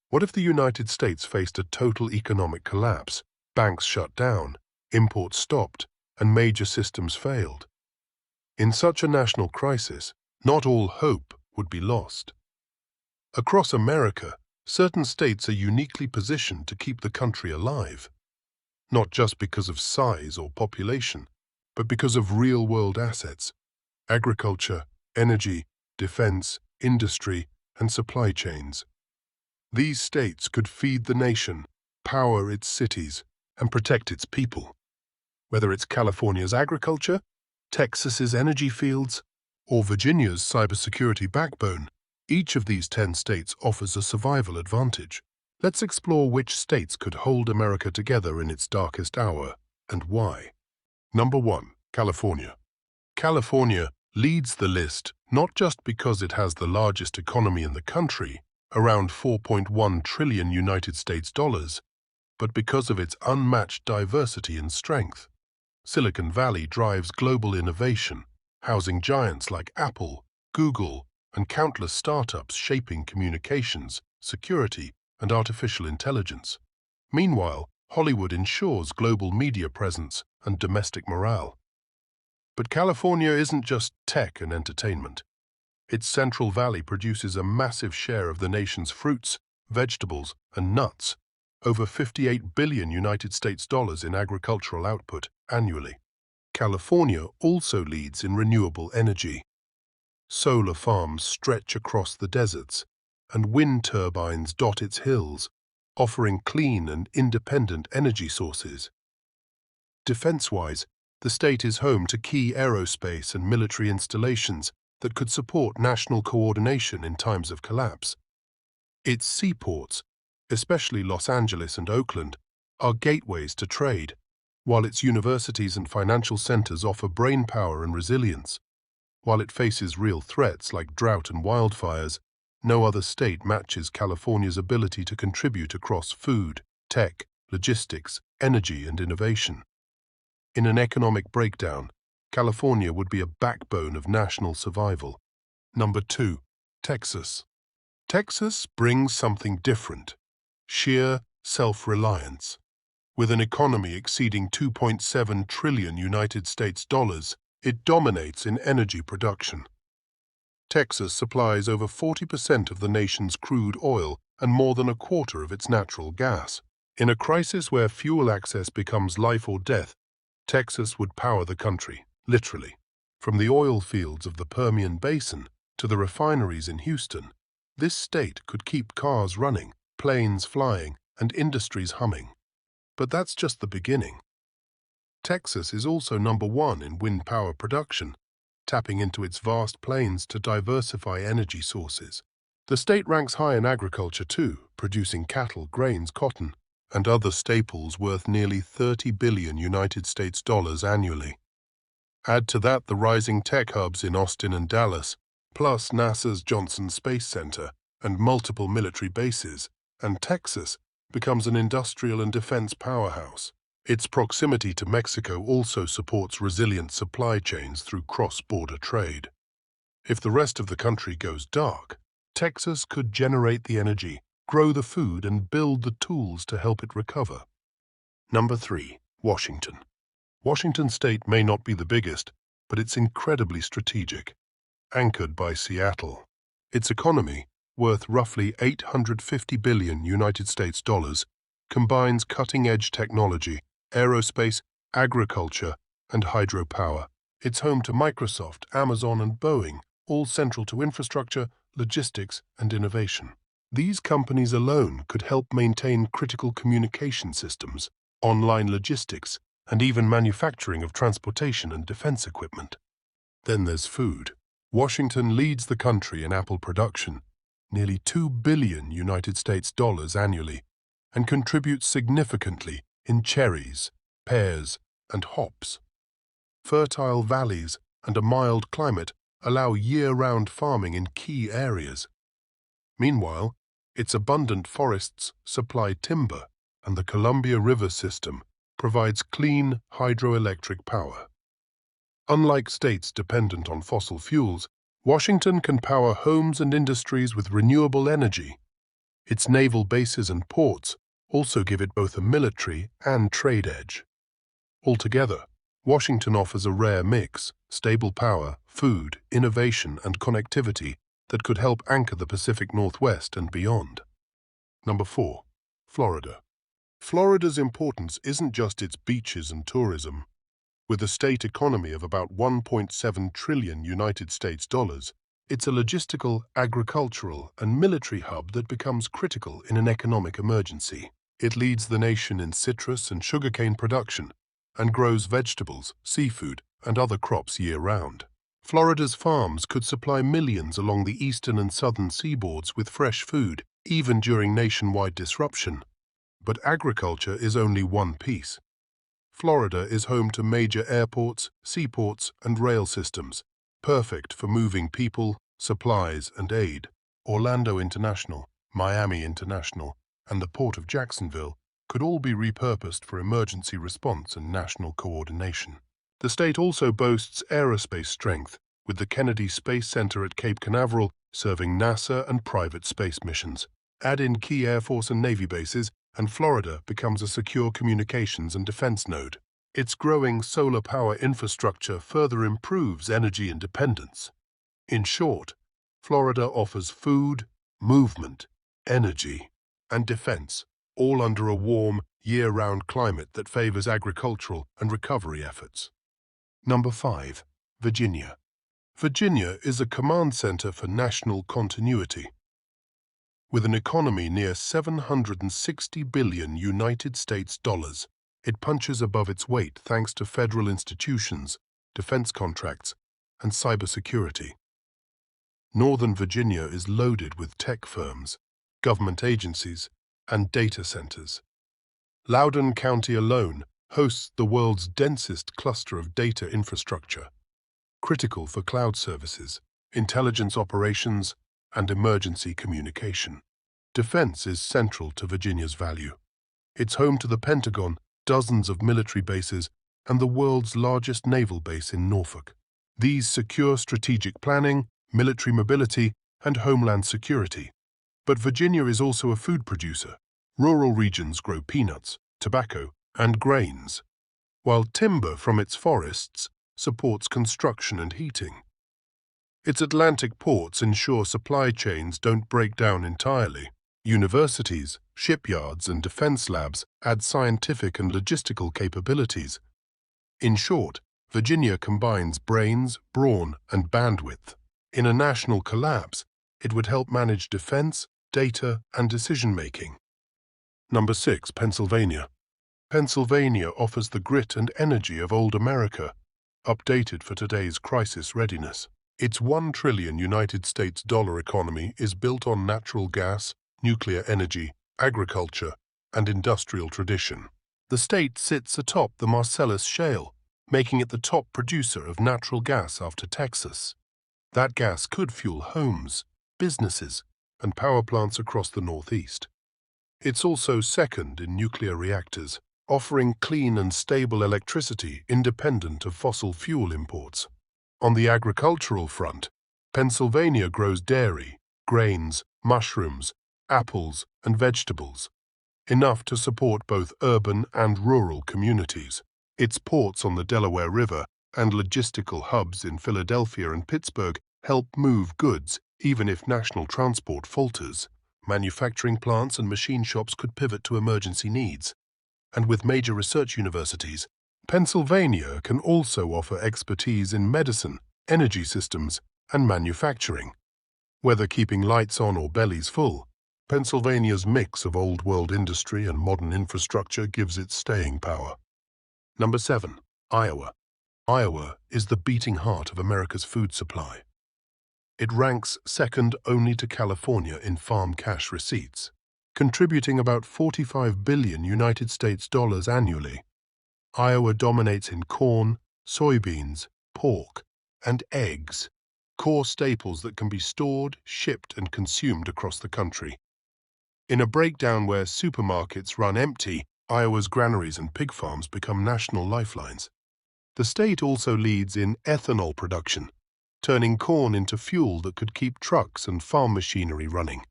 What if the United States faced a total economic collapse, banks shut down, imports stopped, and major systems failed? In such a national crisis, not all hope would be lost. Across America, certain states are uniquely positioned to keep the country alive, not just because of size or population, but because of real-world assets: agriculture, energy, defense, industry, and supply chains. These states could feed the nation, power its cities, and protect its people. Whether it's California's agriculture, Texas's energy fields, or Virginia's cybersecurity backbone, each of these 10 states offers a survival advantage. Let's explore which states could hold America together in its darkest hour, and why. Number 1. California. California leads the list not just because it has the largest economy in the country, around 4.1 trillion United States dollars, but because of its unmatched diversity and strength. Silicon Valley drives global innovation, housing giants like Apple, Google, and countless startups shaping communications, security, and artificial intelligence. Meanwhile, Hollywood ensures global media presence and domestic morale. But California isn't just tech and entertainment. Its Central Valley produces a massive share of the nation's fruits, vegetables, and nuts, over 58 billion United States dollars in agricultural output annually. California also leads in renewable energy. Solar farms stretch across the deserts, and wind turbines dot its hills, offering clean and independent energy sources. Defense-wise, the state is home to key aerospace and military installations that could support national coordination in times of collapse. Its seaports, especially Los Angeles and Oakland, are gateways to trade, while its universities and financial centers offer brainpower and resilience. While it faces real threats like drought and wildfires, no other state matches California's ability to contribute across food, tech, logistics, energy, and innovation. In an economic breakdown, California would be a backbone of national survival. Number 2. Texas. Texas brings something different: sheer self-reliance. With an economy exceeding 2.7 trillion United States dollars, it dominates in energy production. Texas supplies over 40% of the nation's crude oil and more than a quarter of its natural gas. In a crisis where fuel access becomes life or death, Texas would power the country, literally. From the oil fields of the Permian Basin to the refineries in Houston, this state could keep cars running, planes flying, and industries humming. But that's just the beginning. Texas is also number 1 in wind power production, tapping into its vast plains to diversify energy sources. The state ranks high in agriculture too, producing cattle, grains, cotton, and other staples worth nearly 30 billion United States dollars annually. Add to that the rising tech hubs in Austin and Dallas, plus NASA's Johnson Space Center and multiple military bases, and Texas becomes an industrial and defense powerhouse. Its proximity to Mexico also supports resilient supply chains through cross-border trade. If the rest of the country goes dark, Texas could generate the energy, grow the food, and build the tools to help it recover. Number 3. Washington. Washington state may not be the biggest, but it's incredibly strategic. Anchored by Seattle, its economy, worth roughly 850 billion United States dollars, combines cutting-edge technology, aerospace, agriculture, and hydropower. It's home to Microsoft, Amazon, and Boeing, all central to infrastructure, logistics, and innovation. These companies alone could help maintain critical communication systems, online logistics, and even manufacturing of transportation and defense equipment. Then there's food. Washington leads the country in apple production, nearly 2 billion United States dollars annually, and contributes significantly in cherries, pears, and hops. Fertile valleys and a mild climate allow year-round farming in key areas. Meanwhile, its abundant forests supply timber, and the Columbia River system provides clean hydroelectric power. Unlike states dependent on fossil fuels, Washington can power homes and industries with renewable energy. Its naval bases and ports also give it both a military and trade edge. Altogether, Washington offers a rare mix: stable power, food, innovation, and connectivity that could help anchor the Pacific Northwest and beyond. Number 4. Florida. Florida's importance isn't just its beaches and tourism. With a state economy of about 1.7 trillion United States dollars, it's a logistical, agricultural, and military hub that becomes critical in an economic emergency. It leads the nation in citrus and sugarcane production and grows vegetables, seafood, and other crops year-round. Florida's farms could supply millions along the eastern and southern seaboards with fresh food, even during nationwide disruption. But agriculture is only one piece. Florida is home to major airports, seaports, and rail systems, perfect for moving people, supplies, and aid. Orlando International, Miami International, and the Port of Jacksonville could all be repurposed for emergency response and national coordination. The state also boasts aerospace strength, with the Kennedy Space Center at Cape Canaveral serving NASA and private space missions. Add in key Air Force and Navy bases, and Florida becomes a secure communications and defense node. Its growing solar power infrastructure further improves energy independence. In short, Florida offers food, movement, energy, and defense, all under a warm, year-round climate that favors agricultural and recovery efforts. Number 5. Virginia. Virginia is a command center for national continuity. With an economy near 760 billion United States dollars, it punches above its weight thanks to federal institutions, defense contracts, and cybersecurity. Northern Virginia is loaded with tech firms, government agencies, and data centers. Loudoun County alone hosts the world's densest cluster of data infrastructure, critical for cloud services, intelligence operations, and emergency communication. Defense is central to Virginia's value. It's home to the Pentagon, dozens of military bases, and the world's largest naval base in Norfolk. These secure strategic planning, military mobility, and homeland security. But Virginia is also a food producer. Rural regions grow peanuts, tobacco, and grains, while timber from its forests supports construction and heating. Its Atlantic ports ensure supply chains don't break down entirely. Universities, shipyards, and defense labs add scientific and logistical capabilities. In short, Virginia combines brains, brawn, and bandwidth. In a national collapse, it would help manage defense, data, and decision-making. Number 6. Pennsylvania. Pennsylvania offers the grit and energy of old America, updated for today's crisis readiness. Its 1 trillion United States dollar economy is built on natural gas, nuclear energy, agriculture, and industrial tradition. The state sits atop the Marcellus Shale, making it the top producer of natural gas after Texas. That gas could fuel homes, businesses, and power plants across the Northeast. It's also second in nuclear reactors, offering clean and stable electricity independent of fossil fuel imports. On the agricultural front, Pennsylvania grows dairy, grains, mushrooms, apples, and vegetables, enough to support both urban and rural communities. Its ports on the Delaware River and logistical hubs in Philadelphia and Pittsburgh help move goods even if national transport falters. Manufacturing plants and machine shops could pivot to emergency needs. And with major research universities, Pennsylvania can also offer expertise in medicine, energy systems, and manufacturing. Whether keeping lights on or bellies full, Pennsylvania's mix of old-world industry and modern infrastructure gives it staying power. Number 7. Iowa. Iowa is the beating heart of America's food supply. It ranks second only to California in farm cash receipts, contributing about 45 billion United States dollars annually. Iowa dominates in corn, soybeans, pork, and eggs, core staples that can be stored, shipped, and consumed across the country. In a breakdown where supermarkets run empty, Iowa's granaries and pig farms become national lifelines. The state also leads in ethanol production, turning corn into fuel that could keep trucks and farm machinery running.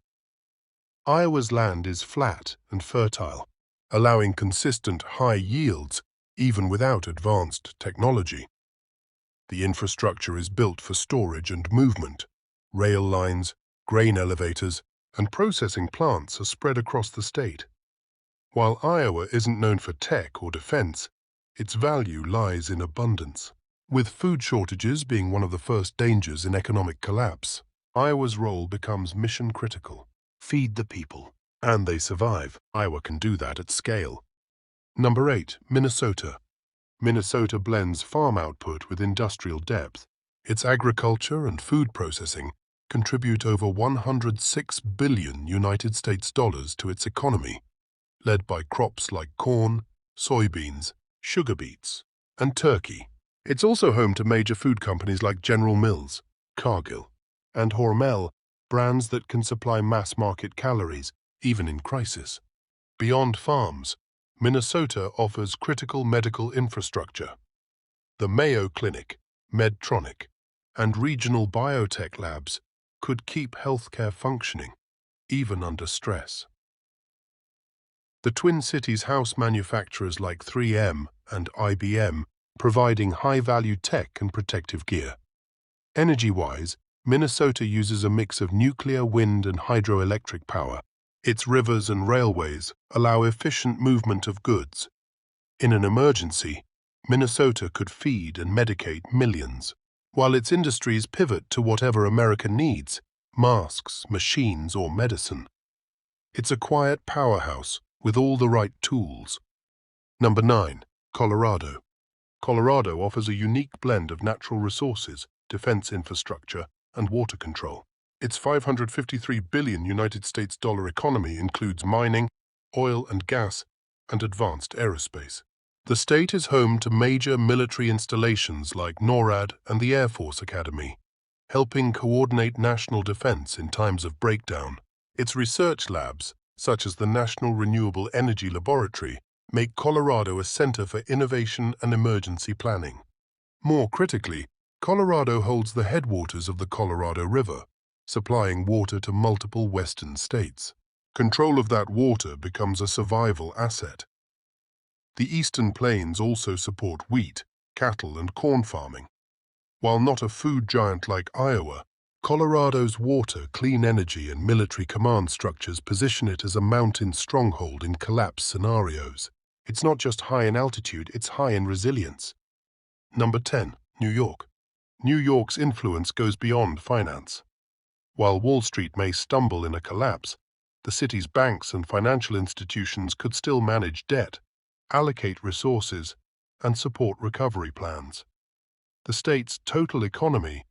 Iowa's land is flat and fertile, allowing consistent high yields even without advanced technology. The infrastructure is built for storage and movement. Rail lines, grain elevators, and processing plants are spread across the state. While Iowa isn't known for tech or defense, its value lies in abundance. With food shortages being one of the first dangers in economic collapse, Iowa's role becomes mission-critical. Feed the people, and they survive. Iowa can do that at scale. Number 8. Minnesota. Minnesota blends farm output with industrial depth. Its agriculture and food processing contribute over $106 billion to its economy, led by crops like corn, soybeans, sugar beets, and turkey. It's also home to major food companies like General Mills, Cargill, and Hormel, brands that can supply mass-market calories, even in crisis. Beyond farms, Minnesota offers critical medical infrastructure. The Mayo Clinic, Medtronic, and regional biotech labs could keep healthcare functioning, even under stress. The Twin Cities house manufacturers like 3M and IBM providing high-value tech and protective gear. Energy-wise, Minnesota uses a mix of nuclear, wind, and hydroelectric power. Its rivers and railways allow efficient movement of goods. In an emergency, Minnesota could feed and medicate millions, while its industries pivot to whatever America needs: masks, machines, or medicine. It's a quiet powerhouse with all the right tools. Number 9. Colorado. Colorado offers a unique blend of natural resources, defense infrastructure, and water control. Its $553 billion economy includes mining, oil and gas, and advanced aerospace. The state is home to major military installations like NORAD and the Air Force Academy, helping coordinate national defense in times of breakdown. Its research labs, such as the National Renewable Energy Laboratory, make Colorado a center for innovation and emergency planning. More critically, Colorado holds the headwaters of the Colorado River, supplying water to multiple western states. Control of that water becomes a survival asset. The eastern plains also support wheat, cattle, and corn farming. While not a food giant like Iowa, Colorado's water, clean energy, and military command structures position it as a mountain stronghold in collapse scenarios. It's not just high in altitude, it's high in resilience. Number 10. New York. New York's influence goes beyond finance. While Wall Street may stumble in a collapse, the city's banks and financial institutions could still manage debt, allocate resources, and support recovery plans. The state's total economy,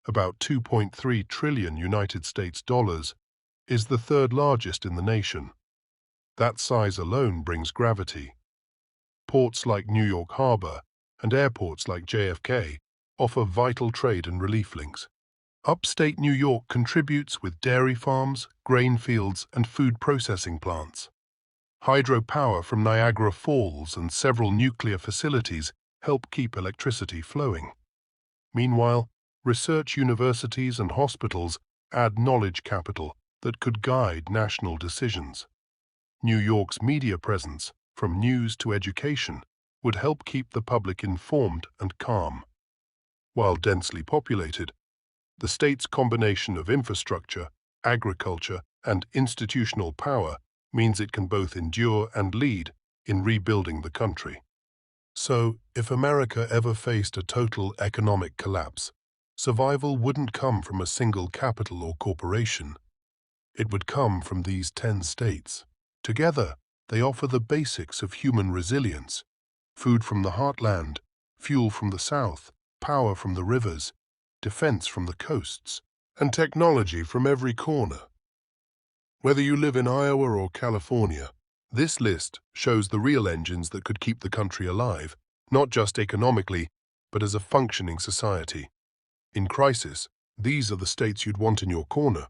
about $2.3 trillion, is the third largest in the nation. That size alone brings gravity. Ports like New York Harbor and airports like JFK offer vital trade and relief links. Upstate New York contributes with dairy farms, grain fields, and food processing plants. Hydropower from Niagara Falls and several nuclear facilities help keep electricity flowing. Meanwhile, research universities and hospitals add knowledge capital that could guide national decisions. New York's media presence, from news to education, would help keep the public informed and calm. While densely populated, the state's combination of infrastructure, agriculture, and institutional power means it can both endure and lead in rebuilding the country. So, if America ever faced a total economic collapse, survival wouldn't come from a single capital or corporation. It would come from these 10 states. Together, they offer the basics of human resilience: food from the heartland, fuel from the south, power from the rivers, defense from the coasts, and technology from every corner. Whether you live in Iowa or California, this list shows the real engines that could keep the country alive, not just economically, but as a functioning society. In crisis, these are the states you'd want in your corner.